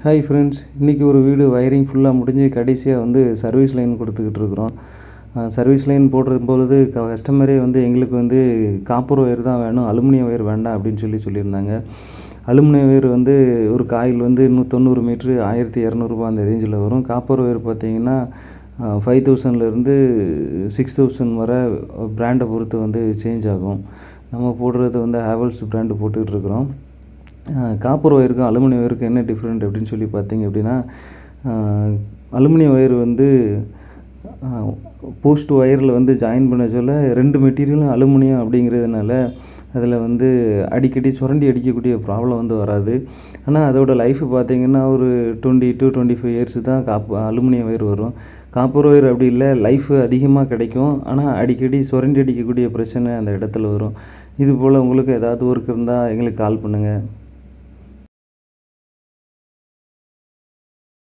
Hi friends, இன்றைக்கி ஒரு வீடு வயரிங் ஃபுல்லாக முடிஞ்சு கடைசியாக வந்து சர்வீஸ் லைன் கொடுத்துக்கிட்டு இருக்கிறோம். சர்வீஸ் லைன் போடுறது கஸ்டமரே வந்து எங்களுக்கு வந்து காப்பர் ஒயர் தான் வேணும், அலுமினியம் ஒயர் வேண்டாம் அப்படின்னு சொல்லியிருந்தாங்க. அலுமினியம் ஒயர் வந்து ஒரு காயில் வந்து 190 மீட்ரு 1200 அந்த ரேஞ்சில் வரும். காப்பர் ஒயர் பார்த்திங்கன்னா 5000லேருந்து 6000 வரை பிராண்டை பொறுத்து வந்து சேஞ்ச் ஆகும். நம்ம போடுறது வந்து ஹேவல்ஸ் பிராண்டு போட்டுக்கிட்டுருக்குறோம். காப்பர் ஒயருக்கும் அலுமினியம் ஒயருக்கும் என்ன டிஃப்ரெண்ட் அப்படின்னு சொல்லி பார்த்தீங்க அப்படின்னா, அலுமினியம் ஒயர் வந்து போஸ்ட் ஒயரில் வந்து ஜாயின் பண்ண சொல்ல 2 மெட்டீரியலும் அலுமினியம் அப்படிங்கிறதுனால அதில் வந்து அடிக்கடி சுரண்டி அடிக்கக்கூடிய ப்ராப்ளம் வந்து வராது. ஆனால் அதோட லைஃப் பார்த்திங்கன்னா ஒரு 20 to 25 இயர்ஸ் தான் அலுமினியம் ஒயர் வரும். காப்பர் ஒயர் அப்படி இல்லை, லைஃப் அதிகமாக கிடைக்கும், ஆனால் அடிக்கடி சுரண்டி அடிக்கக்கூடிய பிரச்சனை அந்த இடத்துல வரும். இது போல் உங்களுக்கு ஏதாவது ஒர்க் இருந்தால் எங்களுக்கு கால் பண்ணுங்கள்.